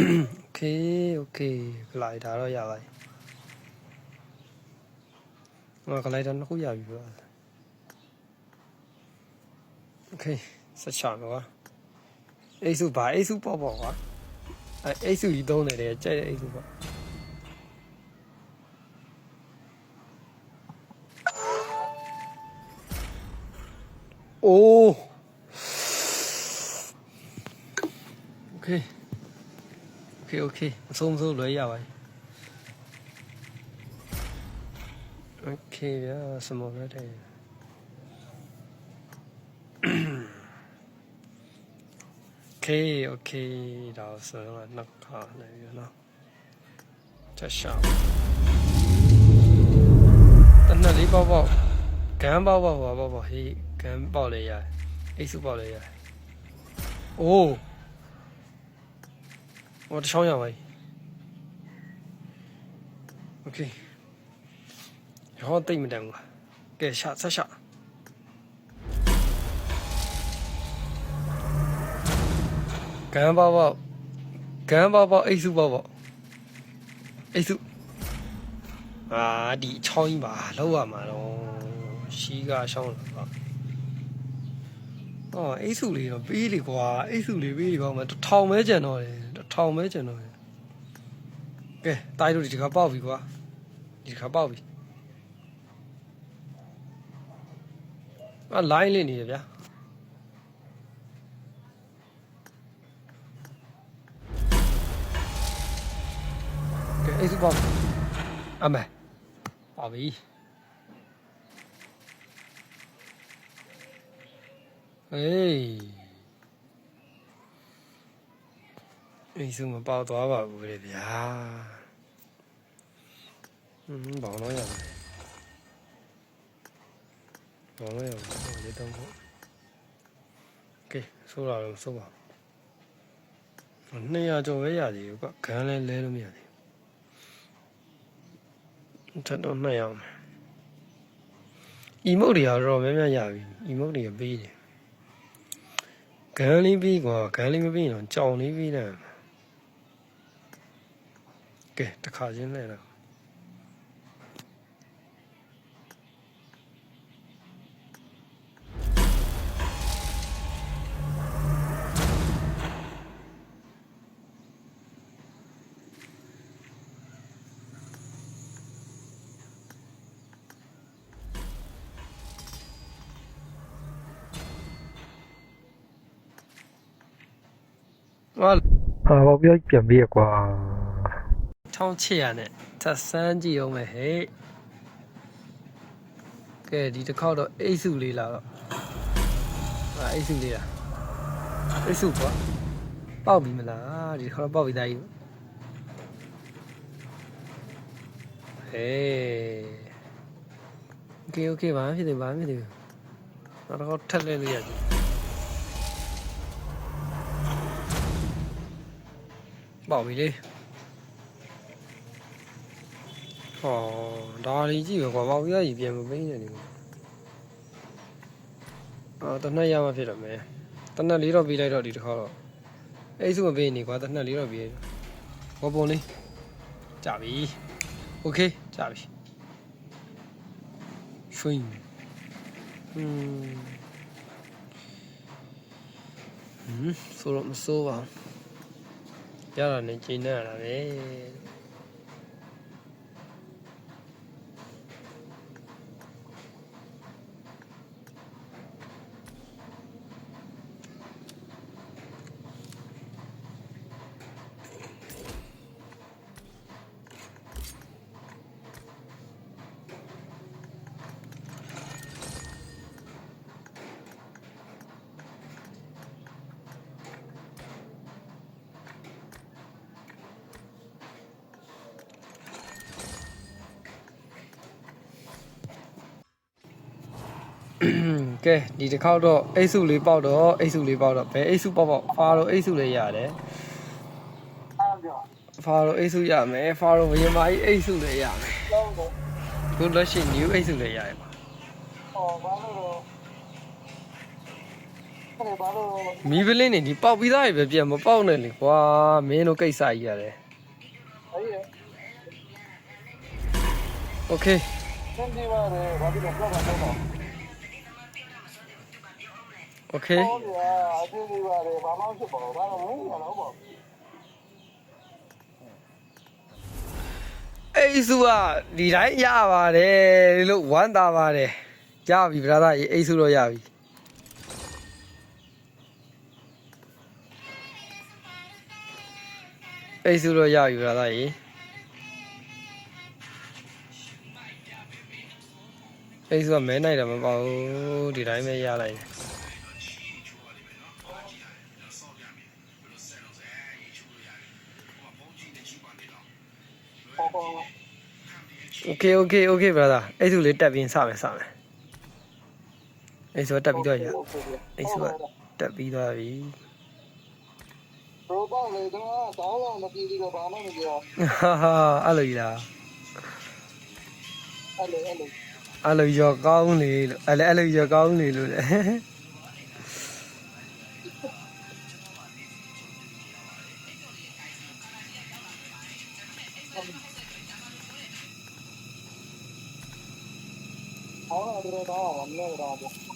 Okay ကလိုက်တာတော့ရပါတယ်ငါကလိုက်တာနှစ်ခုရပြီပေါ့ Okay ဆက်ချမယ်ကွာအိတ်စုပါအိတ်စုပေါ့ပေါ့ကွာအိတ်စုကြီးသုံးနေတယ်ကြိုက်တဲ့အိတ်စုပေါ့အိုး Okay အဆုံးလွယ်ရပါတယ် Okay ဗျာစမော်ရတယ်Okay ဒါဆိုတော့နှစ်ခါနေပြီနော်ချက်ရှောင်းတနက်လေးပေါ့ဂမ်းပေါ့ဟေးဂမ်းပေါ့လေရအိတ်စုပေါ့လေရအိုးဟိုတချောင်းရပါ Okay ရောတိတ်မတန်ဘူးကဲဆက်ရှာဂမ်းပေါ့အိတ်စုပေါ့အိတ်စုဒီချောင်းကြီးပါလောက်ရမှာတော့ရှီးကရှောင်းလာပါအိတ်စုလေးတော့ပေးလေကွာအိတ်စုလေးပေးပါမယ်1000ပဲကျန်တော့တယ်1000ပဲကျန်တော့တယ်ကဲတိုင်းတို့ဒီခါပေါက်ပြီကွာဒီခါပေါက်ပြီလိုင်းလေးနေတယ်ဗျာကဲအိတ်စုပေါက်အမေပေါက်ပြီဟေးအိတ်စုမပေါက်သွားပါဘူးလေဗျာဘောင်းတော့ရတယ်ဘောင်းတော့ရပါလေတောင်းဖို့ကဲဆိုးလာတော့ဆိုးပါ200ကျော်ပဲရသေးဘူးကွဂန်းလဲလို့မရသေးဘူးထပ်တော့200အောင်အီမုတ်တွေကတော့များများရပြီအီမုတ်တွေကပေးတယ်ဂန်းလေးပြီးကွာဂန်းလေးမပြီးရင်တော့ကြောင်လေးပြီးတယ်ကဲတစ်ခါချင်းလဲတော့ဘာပြောပြန်ပြီးကွာ1800နဲ့ထပ်စမ်းကြည့်အောင်မယ်ဟဲ့ကဲဒီတစ်ခေါက်တော့အိတ်စုလေးလာတော့အိတ်စုလေးလားအိတ်စုကွာပေါက်ပြီမလားဒီတစ်ခေါက်တော့ပေါက်ပြီသားကြီးဟေး Okay ဘာမှဖြစ်သေးနောက်တစ်ခေါက်ထပ်လဲလို့ရတယ်ပေါက်ပြီလေဒါလေးကြည့်ပဲကွာပေါက်ပြကြီးပြန်မပိန်းနေတယ်တနက်ရမှဖြစ်တော့မယ်တနက်လေးတော့ပြီးလိုက်တော့ဒီတစ်ခါတော့အိတ်စုမပေးနေကွာတနက်လေးတော့ပြီးဘောပုံလေးကြပြီ Okay ကြပြီရွှင်ဆိုတော့မစိုးပါရတာနဲ့ကျင်းနေရတာပဲကဲဒီတစ်ခေါက်တော့အိတ်စုလေးပေါက်တော့ဘယ်အိတ်စုပေါက်ဖားတော့အိတ်စုလေးရတယ်ဖားတော့အိတ်စုရမယ်ဖားတော့ဘယင်မကြီးအိတ်စုလေးရမယ်ခုလက်ရှိ new အိတ်စုလေးရတယ်ပါဘာလို့တော့ မီးပလင်းနေဒီပေါက်ပြီးသားပဲပြန်မပေါက်နဲ့လေကွာမင်းတို့ကိစ္စကြီးရတယ်โอเคโอเคအိစုကဒီတိုင်းရပါတယ်လို့ဝမ်းသာပါတယ်ရပြီဗလာသားအိစုတော့ရပြီအိစုတော့ရပြီဗလာသားရေအိစုကမဲနိုင်တယ်မပေါ့ဘူးဒီတိုင်းပဲရလိုက်တယ်โอเคโอเคโอเค brother အိစုလေးတက်ပြီးစမယ်အိစုတက်ပြီးတော့ရအိစုတက်ပြီးသွားပြီတော့ပေါ့လေတော့တောင်းတော့မပြီးသေးတော့ဘာမှမပြောဟာအဲ့လိုကြီးလားအဲ့လိုရောကောင်းလေလို့အဲ့လိုရောကောင်းလေလို့လေအော်တော့တော့မလဲတော့